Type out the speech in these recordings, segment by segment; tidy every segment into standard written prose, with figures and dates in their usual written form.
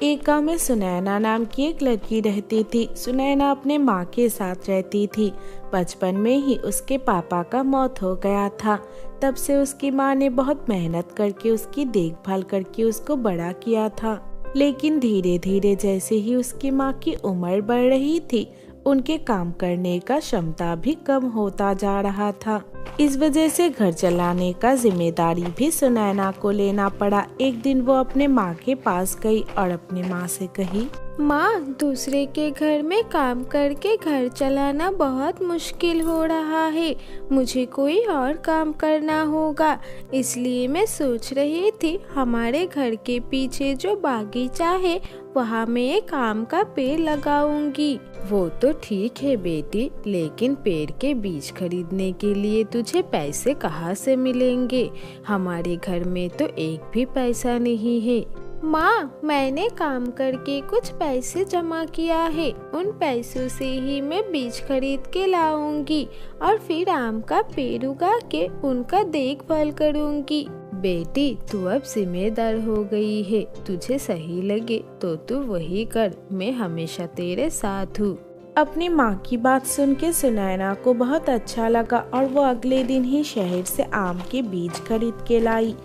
एक गांव में सुनैना नाम की एक लड़की रहती थी। सुनैना अपने माँ के साथ रहती थी। बचपन में ही उसके पापा का मौत हो गया था। तब से उसकी माँ ने बहुत मेहनत करके उसकी देखभाल करके उसको बड़ा किया था। लेकिन धीरे धीरे जैसे ही उसकी माँ की उम्र बढ़ रही थी, उनके काम करने का क्षमता भी कम होता जा रहा था। इस वजह से घर चलाने का जिम्मेदारी भी सुनैना को लेना पड़ा। एक दिन वो अपने माँ के पास गई और अपनी माँ से कही, माँ, दूसरे के घर में काम करके घर चलाना बहुत मुश्किल हो रहा है। मुझे कोई और काम करना होगा। इसलिए मैं सोच रही थी हमारे घर के पीछे जो बागीचा है वहाँ मैं एक आम का पेड़ लगाऊंगी। वो तो ठीक है बेटी, लेकिन पेड़ के बीज खरीदने के लिए तुझे पैसे कहाँ से मिलेंगे? हमारे घर में तो एक भी पैसा नहीं है। माँ, मैंने काम करके कुछ पैसे जमा किया है। उन पैसों से ही मैं बीज खरीद के लाऊंगी और फिर आम का पेड़ उगा के उनका देखभाल करूंगी। बेटी, तू अब जिम्मेदार हो गई है। तुझे सही लगे तो तू वही कर। मैं हमेशा तेरे साथ हूँ। अपनी माँ की बात सुन के सुनैना को बहुत अच्छा लगा और वो अगले दिन ही शहर से आम के बीज खरीद के लाई।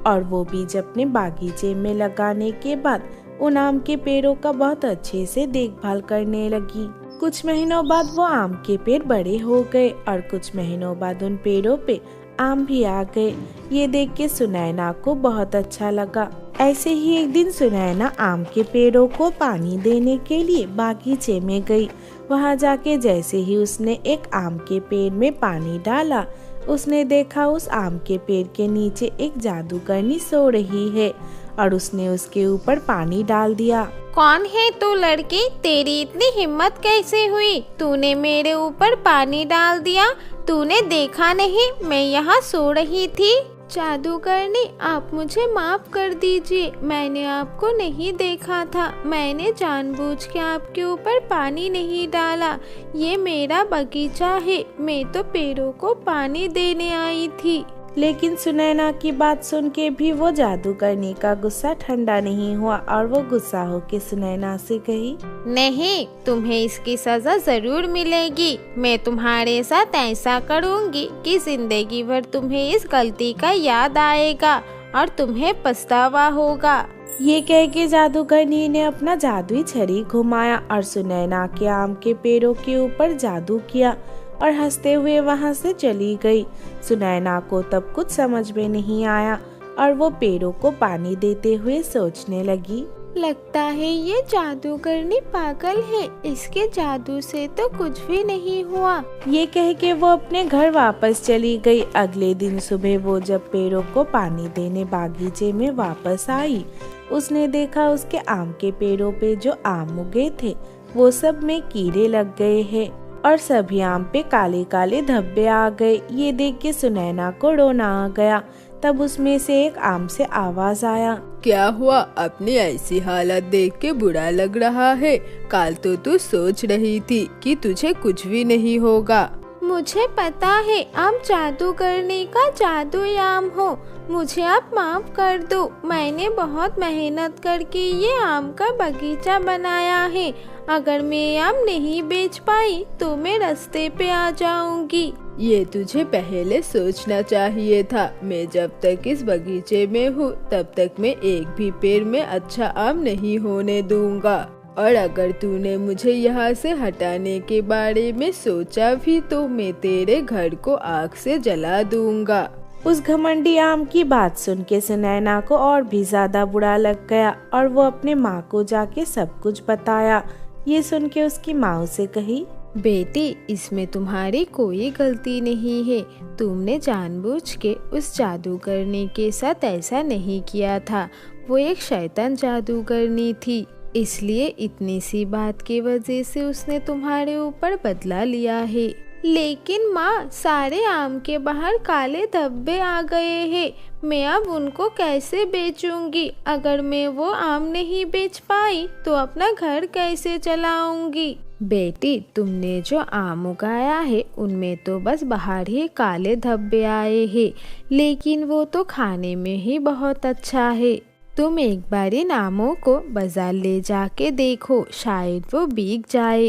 और वो बीज अपने बागीचे में लगाने के बाद उन आम के पेड़ों का बहुत अच्छे से देखभाल करने लगी। कुछ महीनों बाद वो आम के पेड़ बड़े हो गए और कुछ महीनों बाद उन पेड़ों पे आम भी आ गए। ये देख के सुनैना को बहुत अच्छा लगा। ऐसे ही एक दिन सुनैना आम के पेड़ों को पानी देने के लिए बागीचे में गई। वहाँ जाके जैसे ही उसने एक आम के पेड़ में पानी डाला, उसने देखा उस आम के पेड़ के नीचे एक जादूगरनी सो रही है और उसने उसके ऊपर पानी डाल दिया। कौन है तू लड़की? तेरी इतनी हिम्मत कैसे हुई? तूने मेरे ऊपर पानी डाल दिया। तूने देखा नहीं मैं यहाँ सो रही थी? जादूगरनी, आप मुझे माफ कर दीजिए। मैंने आपको नहीं देखा था। मैंने जानबूझ के आपके ऊपर पानी नहीं डाला। ये मेरा बगीचा है। मैं तो पेड़ों को पानी देने आई थी। लेकिन सुनैना की बात सुन के भी वो जादूगरनी का गुस्सा ठंडा नहीं हुआ और वो गुस्सा होके सुनैना से कही, नहीं, तुम्हें इसकी सजा जरूर मिलेगी। मैं तुम्हारे साथ ऐसा करूँगी कि जिंदगी भर तुम्हें इस गलती का याद आएगा और तुम्हें पछतावा होगा। ये कह के जादूगरनी ने अपना जादुई छड़ी घुमाया और सुनैना के आम के पेड़ों के ऊपर जादू किया और हंसते हुए वहाँ से चली गई। सुनैना को तब कुछ समझ में नहीं आया और वो पेड़ों को पानी देते हुए सोचने लगी, लगता है ये जादूगरनी पागल है। इसके जादू से तो कुछ भी नहीं हुआ। ये कह के वो अपने घर वापस चली गई। अगले दिन सुबह वो जब पेड़ों को पानी देने बागीचे में वापस आई, उसने देखा उसके आम के पेड़ों पे जो आम उगे थे वो सब में कीड़े लग गए हैं और सभी आम पे काले काले धब्बे आ गए। ये देख के सुनैना को रोना आ गया। तब उसमें से एक आम से आवाज आया, क्या हुआ? अपनी ऐसी हालत देख के बुरा लग रहा है। कल तो तू सोच रही थी कि तुझे कुछ भी नहीं होगा। मुझे पता है आप जादूगरनी का जादुई आम हो। मुझे आप माफ कर दो। मैंने बहुत मेहनत करके ये आम का बगीचा बनाया है। अगर मैं आम नहीं बेच पाई तो मैं रास्ते पे आ जाऊंगी। ये तुझे पहले सोचना चाहिए था। मैं जब तक इस बगीचे में हूँ तब तक मैं एक भी पेड़ में अच्छा आम नहीं होने दूंगा। और अगर तूने मुझे यहाँ से हटाने के बारे में सोचा भी तो मैं तेरे घर को आग से जला दूंगा। उस घमंडी आम की बात सुन के सुनैना को और भी ज्यादा बुरा लग गया और वो अपने माँ को जाके सब कुछ बताया। ये सुन के उसकी माँ उसे कही, बेटी, इसमें तुम्हारी कोई गलती नहीं है। तुमने जानबूझ के उस जादूगरनी के साथ ऐसा नहीं किया था। वो एक शैतान जादूगरनी थी, इसलिए इतनी सी बात की वजह से उसने तुम्हारे ऊपर बदला लिया है। लेकिन माँ, सारे आम के बाहर काले धब्बे आ गए हैं। मैं अब उनको कैसे बेचूंगी? अगर मैं वो आम नहीं बेच पाई तो अपना घर कैसे चलाऊंगी? बेटी, तुमने जो आम उगाया है उनमें तो बस बाहर ही काले धब्बे आए हैं, लेकिन वो तो खाने में ही बहुत अच्छा है। तुम एक बार इन आमों को बाजार ले जाके देखो, शायद वो बिक जाए।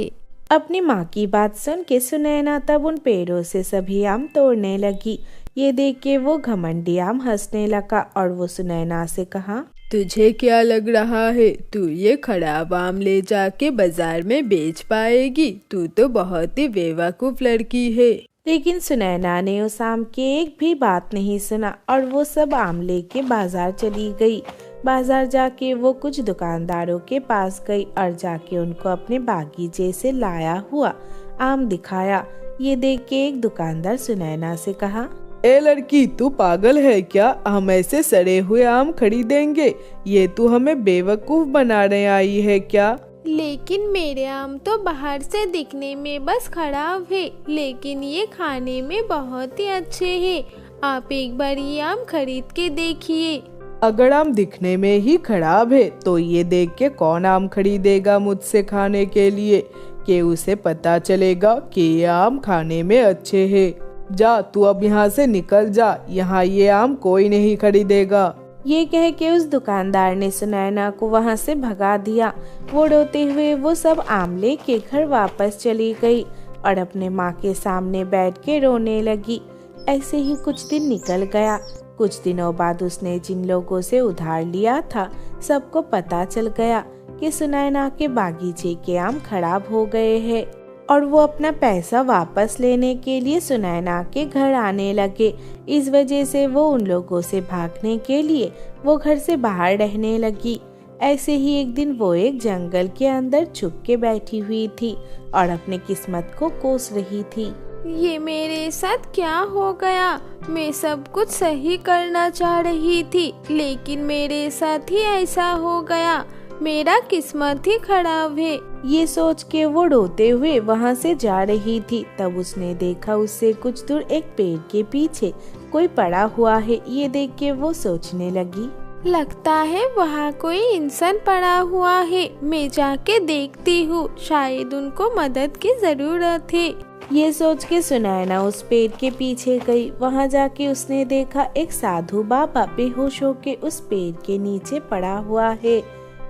अपनी माँ की बात सुन के सुनैना तब उन पेड़ों से सभी आम तोड़ने लगी। ये देख के वो घमंडी आम हंसने लगा और वो सुनैना से कहा, तुझे क्या लग रहा है, तू ये खराब आम ले जाके बाजार में बेच पाएगी? तू तो बहुत ही बेवकूफ लड़की है। लेकिन सुनैना ने उस आम की एक भी बात नहीं सुना और वो सब आम लेके बाजार चली गई। बाजार जाके वो कुछ दुकानदारों के पास गई और जाके उनको अपने बागीचे से लाया हुआ आम दिखाया। ये देख के एक दुकानदार सुनैना से कहा, ए लड़की, तू पागल है क्या? हम ऐसे सड़े हुए आम खरीदेंगे? ये तू हमें बेवकूफ बनाने आई है क्या? लेकिन मेरे आम तो बाहर से दिखने में बस खराब है, लेकिन ये खाने में बहुत ही अच्छे हैं। आप एक बार ये आम खरीद के देखिए। अगर आम दिखने में ही खराब है तो ये देख के कौन आम खरीदेगा मुझसे खाने के लिए? कि उसे पता चलेगा कि ये आम खाने में अच्छे हैं। जा, तू अब यहाँ से निकल जा, यहाँ ये आम कोई नहीं खरीदेगा। ये कह के उस दुकानदार ने सुनैना को वहाँ से भगा दिया। वो रोते हुए वो सब आम लेके घर वापस चली गई और अपने माँ के सामने बैठ के रोने लगी। ऐसे ही कुछ दिन निकल गया। कुछ दिनों बाद उसने जिन लोगों से उधार लिया था सबको पता चल गया कि सुनैना के बागीचे के आम खराब हो गए हैं और वो अपना पैसा वापस लेने के लिए सुनैना के घर आने लगे। इस वजह से वो उन लोगों से भागने के लिए वो घर से बाहर रहने लगी। ऐसे ही एक दिन वो एक जंगल के अंदर छुप के बैठी हुई थी और अपने किस्मत को कोस रही थी। ये मेरे साथ क्या हो गया? मैं सब कुछ सही करना चाह रही थी, लेकिन मेरे साथ ही ऐसा हो गया। मेरा किस्मत ही खराब है। ये सोच के वो रोते हुए वहाँ से जा रही थी। तब उसने देखा उससे कुछ दूर एक पेड़ के पीछे कोई पड़ा हुआ है। ये देख के वो सोचने लगी, लगता है वहाँ कोई इंसान पड़ा हुआ है। मैं जाके देखती हूँ, शायद उनको मदद की जरूरत है। ये सोच के सुनैना उस पेड़ के पीछे गई। वहाँ जाके उसने देखा एक साधु बाबा बेहोश होके उस पेड़ के नीचे पड़ा हुआ है।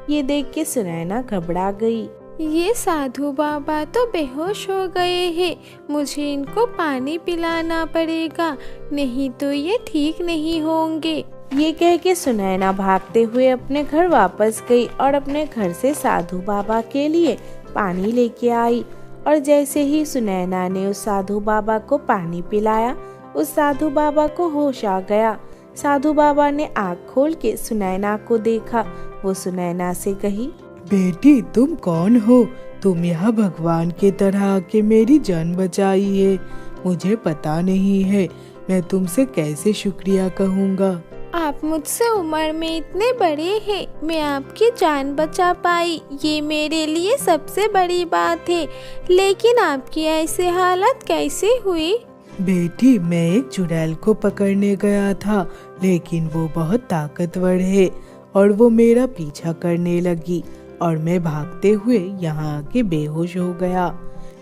ये देख के सुनैना घबरा गई। ये साधु बाबा तो बेहोश हो गए हैं। मुझे इनको पानी पिलाना पड़ेगा, नहीं तो ये ठीक नहीं होंगे। ये कह के सुनैना भागते हुए अपने घर वापस गई और अपने घर से साधु बाबा के लिए पानी लेके आई। और जैसे ही सुनैना ने उस साधु बाबा को पानी पिलाया, उस साधु बाबा को होश आ गया। साधु बाबा ने आँख खोल के सुनैना को देखा। वो सुनैना से कही, बेटी, तुम कौन हो? तुम यहाँ भगवान की तरह आके मेरी जान बचाई है। मुझे पता नहीं है, मैं तुमसे कैसे शुक्रिया कहूँगा। आप मुझसे उम्र में इतने बड़े हैं, मैं आपकी जान बचा पाई, ये मेरे लिए सबसे बड़ी बात है। लेकिन आपकी ऐसी हालत कैसे हुई? बेटी, मैं एक चुड़ैल को पकड़ने गया था, लेकिन वो बहुत ताकतवर है और वो मेरा पीछा करने लगी और मैं भागते हुए यहाँ आके बेहोश हो गया।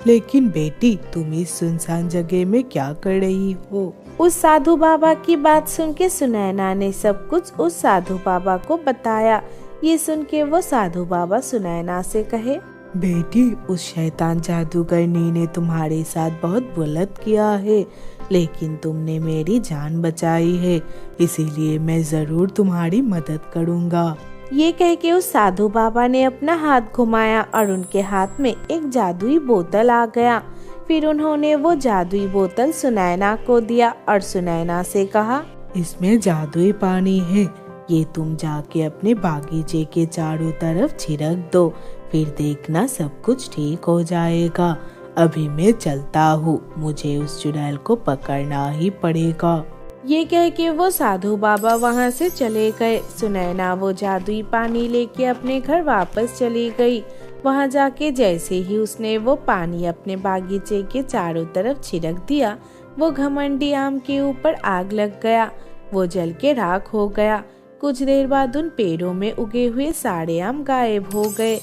लेकिन बेटी, तुम इस सुनसान जगह में क्या कर रही हो? उस साधु बाबा की बात सुन के सुनैना ने सब कुछ उस साधु बाबा को बताया। ये सुन के वो साधु बाबा सुनैना से कहे, बेटी, उस शैतान जादूगरनी ने तुम्हारे साथ बहुत गलत किया है, लेकिन तुमने मेरी जान बचाई है, इसीलिए मैं जरूर तुम्हारी मदद करूँगा। ये कह के उस साधु बाबा ने अपना हाथ घुमाया और उनके हाथ में एक जादुई बोतल आ गया। फिर उन्होंने वो जादुई बोतल सुनैना को दिया और सुनैना से कहा, इसमें जादुई पानी है, ये तुम जाके अपने बागीचे के चारों तरफ छिड़क दो, फिर देखना सब कुछ ठीक हो जाएगा। अभी मैं चलता हूँ, मुझे उस चुड़ैल को पकड़ना ही पड़ेगा। ये कह के वो साधु बाबा वहाँ से चले गए। सुनैना वो जादुई पानी लेके अपने घर वापस चली गई। वहाँ जाके जैसे ही उसने वो पानी अपने बागीचे के चारों तरफ छिड़क दिया, वो घमंडी आम के ऊपर आग लग गया। वो जल के राख हो गया। कुछ देर बाद उन पेड़ों में उगे हुए सारे आम गायब हो गए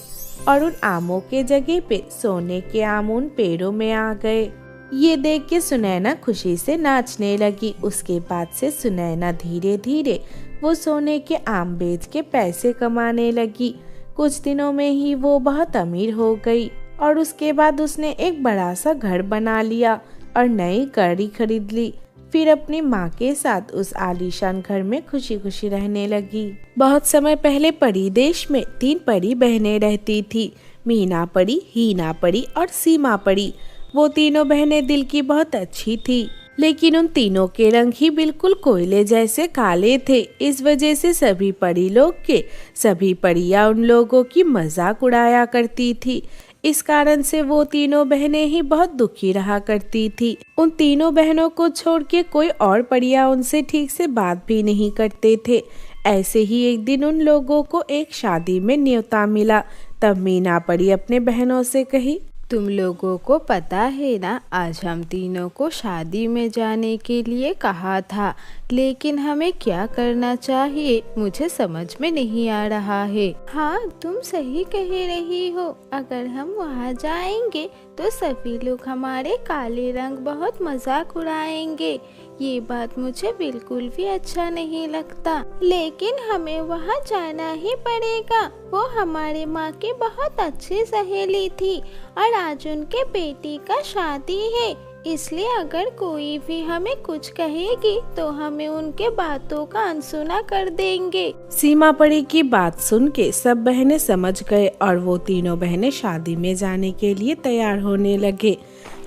और उन आमों के जगह पे सोने के आम उन पेड़ों में आ गए। ये देख के सुनैना खुशी से नाचने लगी। उसके बाद से सुनैना धीरे धीरे वो सोने के आम बेच के पैसे कमाने लगी। कुछ दिनों में ही वो बहुत अमीर हो गई और उसके बाद उसने एक बड़ा सा घर बना लिया और नई गाड़ी खरीद ली। फिर अपनी माँ के साथ उस आलीशान घर में खुशी खुशी रहने लगी। बहुत समय पहले परी देश में 3 परी बहनें रहती थी, मीना परी, हीना परी और सीमा परी। वो तीनों बहनें दिल की बहुत अच्छी थी, लेकिन उन तीनों के रंग ही बिल्कुल कोयले जैसे काले थे। इस वजह से सभी परी लोग के सभी परियां उन लोगों की मजाक उड़ाया करती थी। इस कारण से वो तीनों बहनें ही बहुत दुखी रहा करती थी। उन तीनों बहनों को छोड़ के कोई और परियां उनसे ठीक से बात भी नहीं करते थे। ऐसे ही एक दिन उन लोगों को एक शादी में न्योता मिला। तब मीना परी अपने बहनों से कही, तुम लोगों को पता है ना, आज हम तीनों को शादी में जाने के लिए कहा था, लेकिन हमें क्या करना चाहिए मुझे समझ में नहीं आ रहा है। हाँ, तुम सही कह रही हो। अगर हम वहाँ जाएंगे तो सभी लोग हमारे काले रंग बहुत मजाक उड़ाएंगे। ये बात मुझे बिल्कुल भी अच्छा नहीं लगता, लेकिन हमें वहाँ जाना ही पड़ेगा। वो हमारे माँ की बहुत अच्छी सहेली थी और आज उनके बेटी का शादी है, इसलिए अगर कोई भी हमें कुछ कहेगी तो हमें उनके बातों का अनसुना कर देंगे। सीमा परी की बात सुन के सब बहनें समझ गए और वो तीनों बहनें शादी में जाने के लिए तैयार होने लगे।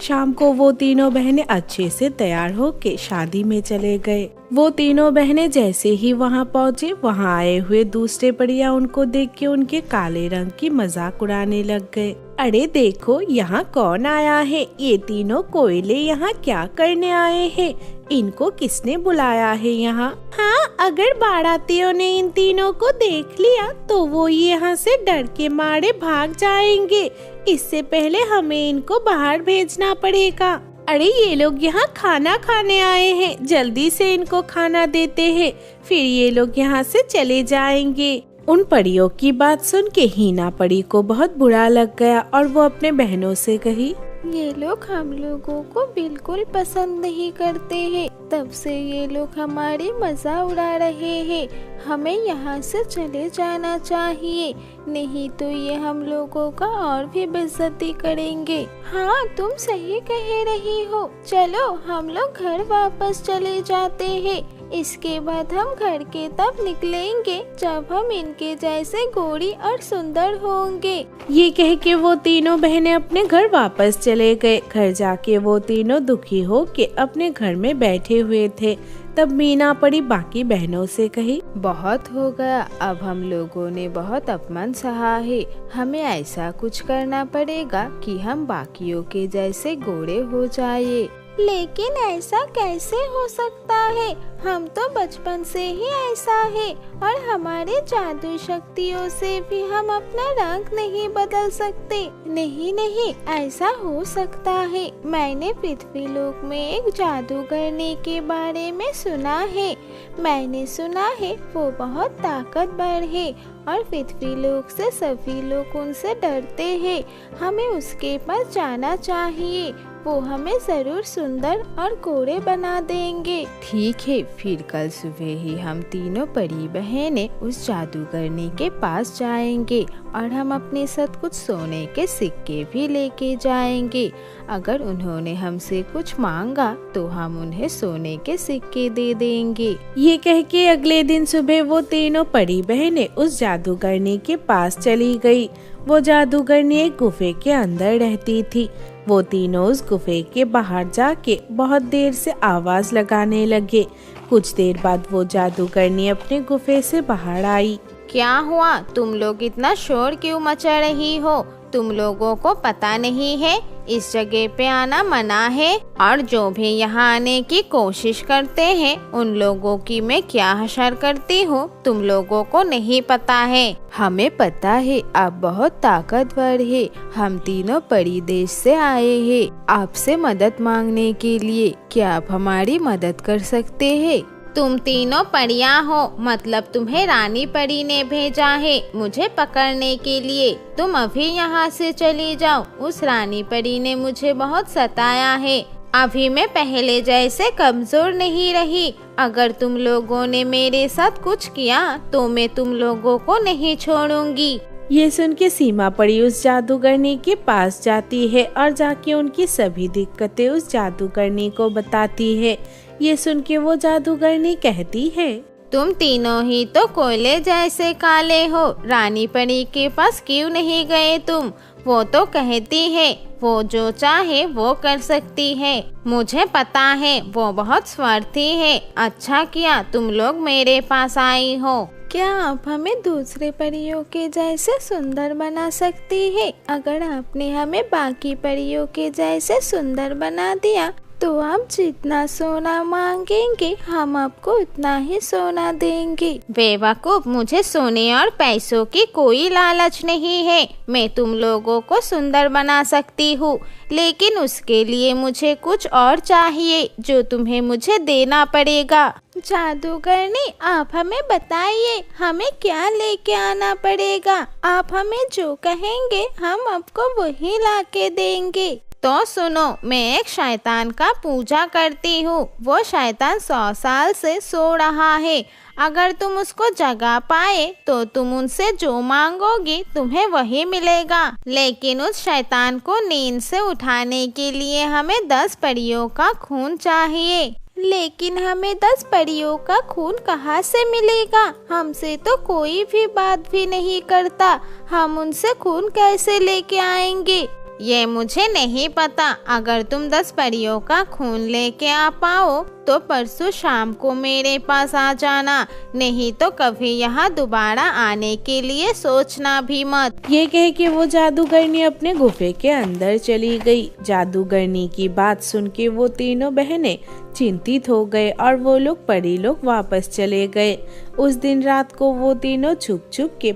शाम को वो तीनों बहनें अच्छे से तैयार होके शादी में चले गए। वो तीनों बहनें जैसे ही वहाँ पहुँचे, वहाँ आए हुए दूसरे परियां उनको देख के उनके काले रंग की मजाक उड़ाने लग गए। अरे देखो, यहाँ कौन आया है? ये तीनों कोयले यहाँ क्या करने आए हैं? इनको किसने बुलाया है यहाँ? हाँ, अगर बारातियों ने इन तीनों को देख लिया तो वो यहाँ से डर के मारे भाग जाएंगे। इससे पहले हमें इनको बाहर भेजना पड़ेगा। अरे ये लोग यहाँ खाना खाने आए हैं, जल्दी से इनको खाना देते हैं, फिर ये लोग यहाँ से चले जाएंगे। उन परियों की बात सुन के हीना परी को बहुत बुरा लग गया और वो अपने बहनों से कही, ये लोग हम लोगों को बिल्कुल पसंद नहीं करते हैं। तब से ये लोग हमारी मजा उड़ा रहे हैं। हमें यहाँ से चले जाना चाहिए, नहीं तो ये हम लोगों का और भी बेइज्जती करेंगे। हाँ, तुम सही कह रही हो। चलो हम लोग घर वापस चले जाते हैं। इसके बाद हम घर के तब निकलेंगे जब हम इनके जैसे गोरी और सुंदर होंगे। ये कह के वो तीनों बहनें अपने घर वापस चले गए। घर जाके वो तीनों दुखी हो के अपने घर में बैठे हुए थे। तब मीना परी बाकी बहनों से कही, बहुत हो गया, अब हम लोगों ने बहुत अपमान सहा है। हमें ऐसा कुछ करना पड़ेगा कि हम बाकियों के जैसे गोरे हो जाए। लेकिन ऐसा कैसे हो सकता है? हम तो बचपन से ही ऐसा है और हमारे जादू शक्तियों से भी हम अपना रंग नहीं बदल सकते। नहीं नहीं, ऐसा हो सकता है। मैंने पृथ्वीलोक में एक जादूगरनी के बारे में सुना है। मैंने सुना है वो बहुत ताकतवर है और पृथ्वीलोक से सभी लोग उनसे डरते हैं। हमें उसके पास जाना चाहिए, वो हमें जरूर सुंदर और गोरे बना देंगे। ठीक है, फिर कल सुबह ही हम तीनों परी बहनें उस जादूगरनी के पास जाएंगे और हम अपने साथ कुछ सोने के सिक्के भी लेके जाएंगे। अगर उन्होंने हमसे कुछ मांगा तो हम उन्हें सोने के सिक्के दे देंगे। ये कह के अगले दिन सुबह वो तीनों परी बहनें उस जादूगरनी के पास चली गई। वो जादूगरनी एक गुफे के अंदर रहती थी। वो तीनों उस गुफे के बाहर जाके बहुत देर से आवाज लगाने लगे। कुछ देर बाद वो जादूगरनी अपने गुफे से बाहर आई। क्या हुआ? तुम लोग इतना शोर क्यों मचा रही हो? तुम लोगों को पता नहीं है इस जगह पे आना मना है, और जो भी यहाँ आने की कोशिश करते हैं उन लोगों की मैं क्या हशर करती हूँ तुम लोगों को नहीं पता है। हमें पता है, आप बहुत ताकतवर है। हम तीनों परी देश से आए हैं आपसे मदद मांगने के लिए। क्या आप हमारी मदद कर सकते हैं? तुम तीनों परियां हो, मतलब तुम्हें रानी परी ने भेजा है मुझे पकड़ने के लिए। तुम अभी यहाँ से चली जाओ। उस रानी परी ने मुझे बहुत सताया है। अभी मैं पहले जैसे कमजोर नहीं रही। अगर तुम लोगों ने मेरे साथ कुछ किया तो मैं तुम लोगों को नहीं छोड़ूंगी। ये सुन के सीमा परी उस जादूगरनी के पास जाती है और जाके उनकी सभी दिक्कतें उस जादूगरनी को बताती है। ये सुन के वो जादूगरनी कहती है, तुम तीनों ही तो कोयले जैसे काले हो, रानी परी के पास क्यों नहीं गए तुम? वो तो कहती है वो जो चाहे वो कर सकती है। मुझे पता है वो बहुत स्वार्थी है। अच्छा किया तुम लोग मेरे पास आई हो। क्या आप हमें दूसरे परियों के जैसे सुंदर बना सकती है? अगर आपने हमें बाकी परियों के जैसे सुंदर बना दिया तो आप जितना सोना मांगेंगे हम आपको उतना ही सोना देंगे। बेवकूफ, मुझे सोने और पैसों की कोई लालच नहीं है। मैं तुम लोगों को सुंदर बना सकती हूँ, लेकिन उसके लिए मुझे कुछ और चाहिए जो तुम्हें मुझे देना पड़ेगा। जादूगरनी, आप हमें बताइए हमें क्या लेके आना पड़ेगा? आप हमें जो कहेंगे हम आपको वही लाके देंगे। तो सुनो, मैं एक शैतान का पूजा करती हूँ। वो शैतान 100 साल से सो रहा है। अगर तुम उसको जगा पाए तो तुम उनसे जो मांगोगी तुम्हें वही मिलेगा। लेकिन उस शैतान को नींद से उठाने के लिए हमें 10 परियों का खून चाहिए। लेकिन हमें 10 परियों का खून कहाँ से मिलेगा? हमसे तो कोई भी बात भी नहीं करता। हम उनसे खून कैसे लेके आएंगे? ये मुझे नहीं पता। अगर तुम 10 परियों का खून लेके आ पाओ तो परसों शाम को मेरे पास आ जाना, नहीं तो कभी यहाँ दोबारा आने के लिए सोचना भी मत। ये कह के वो जादूगरनी अपने गुफे के अंदर चली गई। जादूगरनी की बात सुन के वो तीनों बहनें चिंतित हो गए और वो लोग परी लोग वापस चले गए। उस दिन रात को वो तीनों छुप छुप के